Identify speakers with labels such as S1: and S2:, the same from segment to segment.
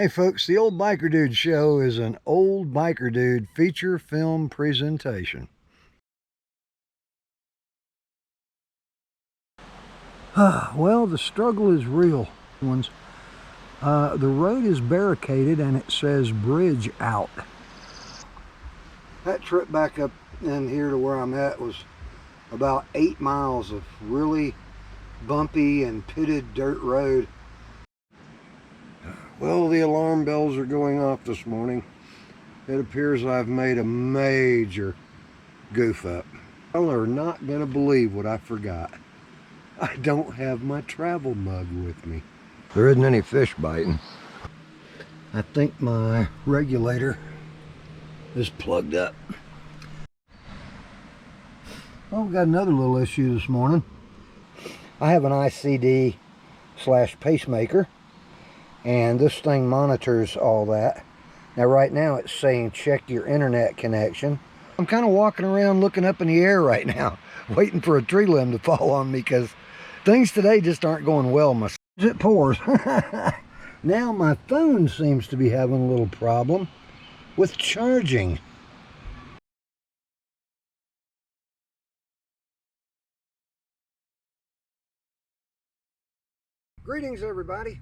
S1: Hey folks, the Old Biker Dude Show is an Old Biker Dude feature film presentation. Well, the struggle is real. The road is barricaded and it says bridge out. That trip back up in here to where I'm at was about 8 miles of really bumpy and pitted dirt road. Well, the alarm bells are going off this morning. It appears I've made a major goof up. Y'all are not going to believe what I forgot. I don't have my travel mug with me. There isn't any fish biting. I think my regulator is plugged up. Well, we got another little issue this morning. I have an ICD/pacemaker, and this thing monitors all that. Now right now it's saying check your internet connection. I'm kind of walking around looking up in the air right now, waiting for a tree limb to fall on me because things today just aren't going well. It pours. Now my phone seems to be having a little problem with charging. Greetings everybody.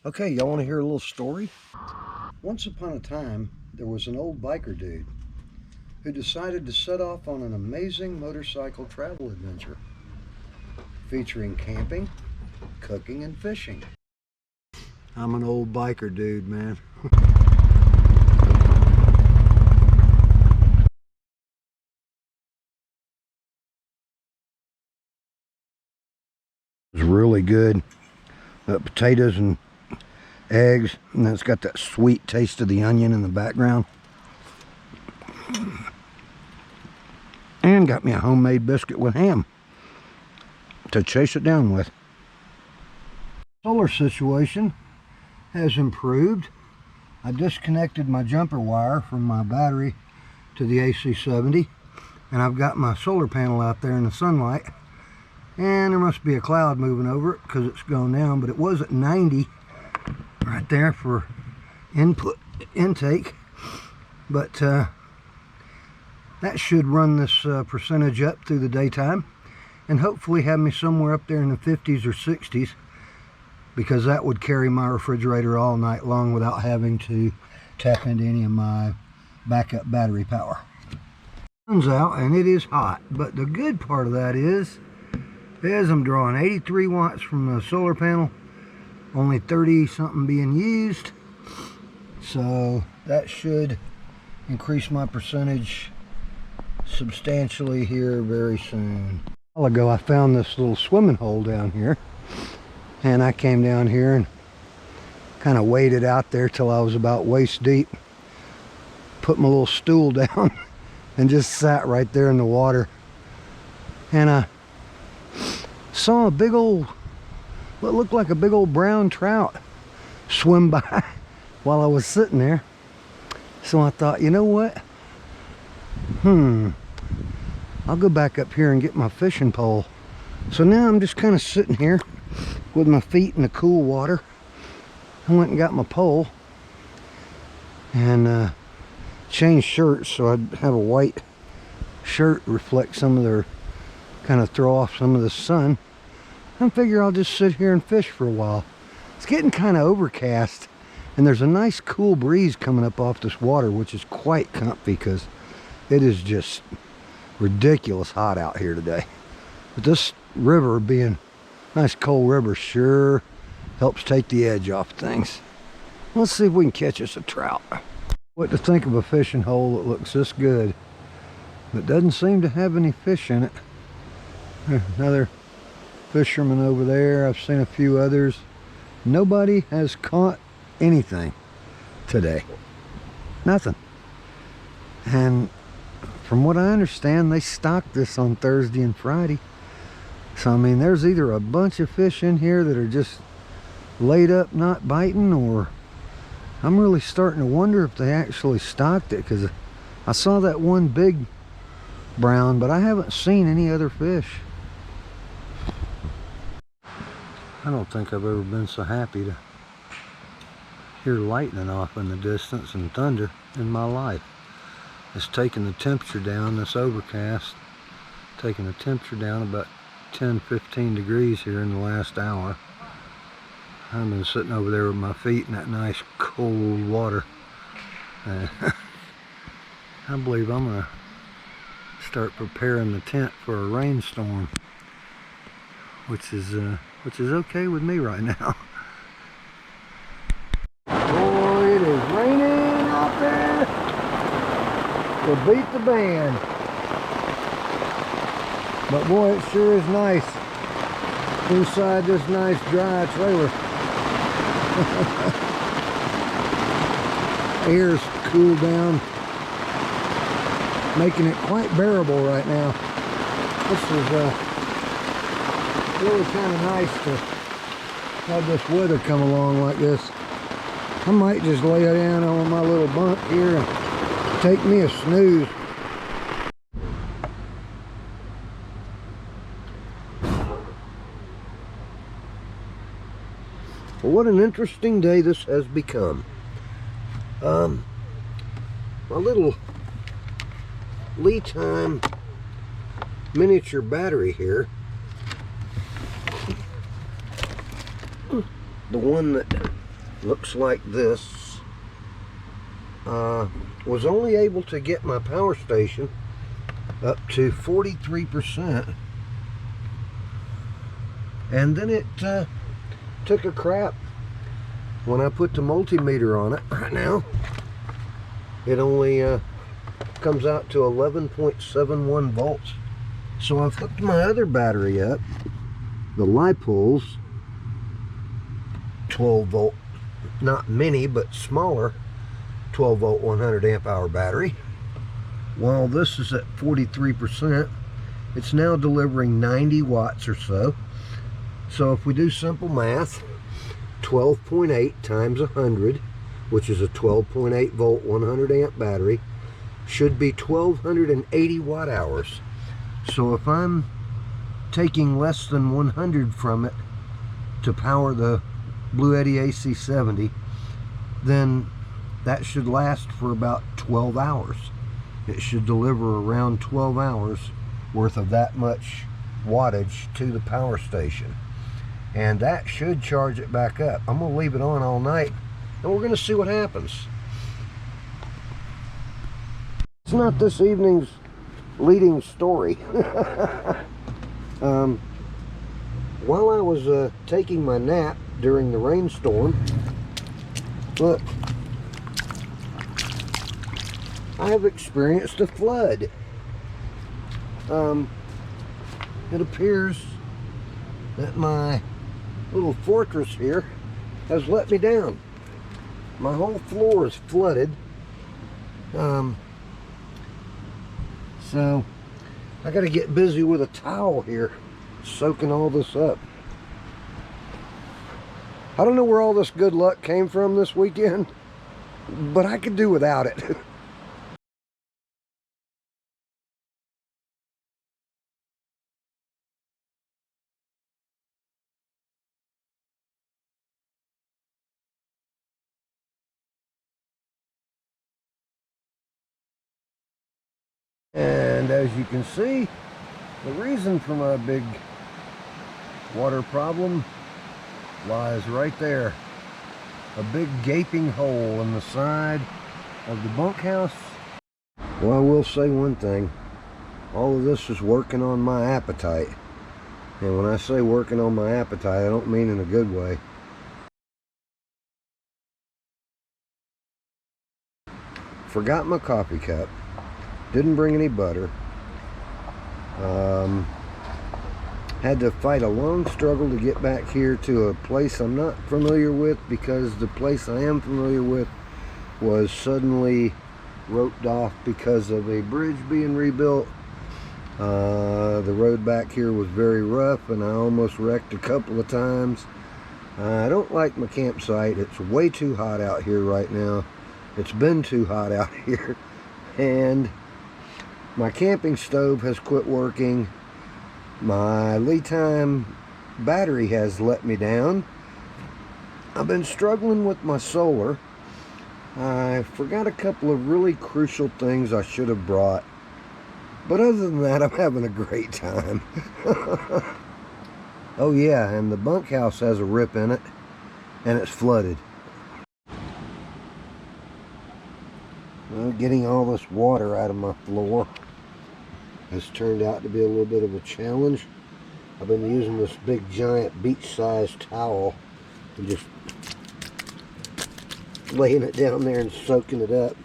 S1: Okay, y'all want to hear a little story? Once upon a time, there was an old biker dude who decided to set off on an amazing motorcycle travel adventure featuring camping, cooking, and fishing. I'm an old biker dude, man. It's really good. Potatoes and eggs, and then it's got that sweet taste of the onion in the background. And got me a homemade biscuit with ham to chase it down with. Solar situation has improved. I disconnected my jumper wire from my battery to the AC70, and I've got my solar panel out there in the sunlight, and there must be a cloud moving over it because it's gone down, but it was at 90 right there for intake, but that should run this percentage up through the daytime and hopefully have me somewhere up there in the 50s or 60s, because that would carry my refrigerator all night long without having to tap into any of my backup battery power. Sun's out and it is hot, but the good part of that is I'm drawing 83 watts from the solar panel, only 30 something being used, so that should increase my percentage substantially here very soon. A while ago I found this little swimming hole down here, and I came down here and kind of waded out there till I was about waist deep, put my little stool down and just sat right there in the water, and I saw a big old, what looked like a big old brown trout swim by while I was sitting there. So I thought, you know what, I'll go back up here and get my fishing pole. So now I'm just kind of sitting here with my feet in the cool water. I went and got my pole and changed shirts so I'd have a white shirt reflect some of their, kind of throw off some of the sun. I figure I'll just sit here and fish for a while. It's getting kind of overcast, and there's a nice cool breeze coming up off this water, which is quite comfy because it is just ridiculous hot out here today. But this river, being a nice cold river, sure helps take the edge off things. Let's see if we can catch us a trout. What to think of a fishing hole that looks this good but doesn't seem to have any fish in it. Another fisherman over there. I've seen a few others. Nobody has caught anything today. Nothing. And from what I understand, they stocked this on Thursday and Friday. So I mean, there's either a bunch of fish in here that are just laid up not biting, or I'm really starting to wonder if they actually stocked it, because I saw that one big brown, but I haven't seen any other fish. I don't think I've ever been so happy to hear lightning off in the distance and thunder in my life. It's taking the temperature down, this overcast, taking the temperature down about 10-15 degrees here in the last hour. I've been sitting over there with my feet in that nice cold water. I believe I'm gonna start preparing the tent for a rainstorm, which is okay with me right now. Boy, it is raining out there to beat the band. But boy, it sure is nice inside this nice dry trailer. Air's cooled down, making it quite bearable right now. This is really kind of nice to have this weather come along like this. I might just lay down on my little bunk here and take me a snooze. Well, what an interesting day this has become. My little lead time miniature battery here, the one that looks like this, was only able to get my power station up to 43%, and then it took a crap when I put the multimeter on it. Right now it only comes out to 11.71 volts. So I've hooked my other battery up, the Lipol's 12 volt, not mini but smaller, 12 volt 100 amp hour battery. While this is at 43%, it's now delivering 90 watts or so. So if we do simple math, 12.8 times 100, which is a 12.8 volt 100 amp battery, should be 1280 watt hours. So if I'm taking less than 100 from it to power the Blue Eddy AC70, then that should last for about 12 hours. It should deliver around 12 hours worth of that much wattage to the power station, and that should charge it back up. I'm going to leave it on all night and we're going to see what happens. It's not this evening's leading story. While I was taking my nap during the rainstorm, look, I have experienced a flood. It appears that my little fortress here has let me down. My whole floor is flooded. So I got to get busy with a towel here, soaking all this up. I don't know where all this good luck came from this weekend, but I could do without it. And as you can see, the reason for my big water problem lies right there. A big gaping hole in the side of the bunkhouse. Well, I will say one thing. All of this is working on my appetite. And when I say working on my appetite, I don't mean in a good way. Forgot my coffee cup. Didn't bring any butter. Had to fight a long struggle to get back here to a place I'm not familiar with, because the place I am familiar with was suddenly roped off because of a bridge being rebuilt. The road back here was very rough and I almost wrecked a couple of times. I don't like my campsite. It's way too hot out here right now. It's been too hot out here, and my camping stove has quit working. My lead time battery has let me down. I've been struggling with my solar. I forgot a couple of really crucial things I should have brought. But other than that, I'm having a great time. Oh yeah, and the bunkhouse has a rip in it, and it's flooded. Well, getting all this water out of my floor has turned out to be a little bit of a challenge. I've been using this big giant beach-sized towel and just laying it down there and soaking it up.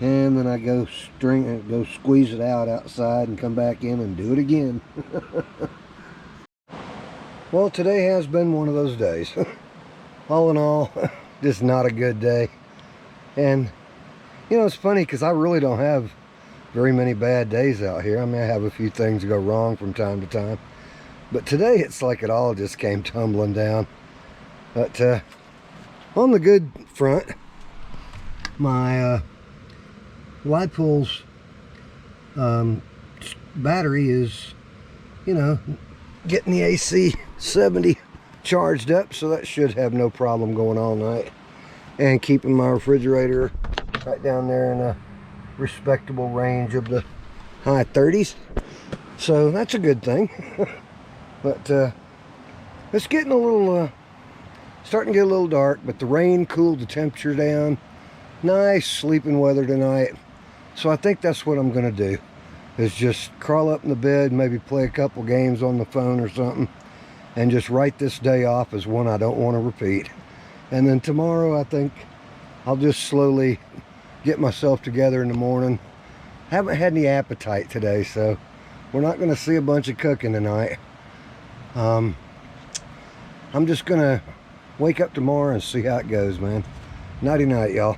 S1: And then I go squeeze it out outside and come back in and do it again. Well, today has been one of those days. All in all, just not a good day. And, you know, it's funny because I really don't have very many bad days out here. I mean, I have a few things go wrong from time to time. But today, it's like it all just came tumbling down. But on the good front, my Lipool's battery is, you know, getting the AC 70 charged up, so that should have no problem going all night. And keeping my refrigerator right down there in a respectable range of the high 30s. So that's a good thing. But it's getting a little, starting to get a little dark, but the rain cooled the temperature down. Nice sleeping weather tonight. So I think that's what I'm going to do, is just crawl up in the bed, maybe play a couple games on the phone or something, and just write this day off as one I don't want to repeat. And then tomorrow, I think I'll just slowly get myself together in the morning. Haven't had any appetite today, so we're not going to see a bunch of cooking tonight. I'm just going to wake up tomorrow and see how it goes, man. Nighty night, y'all.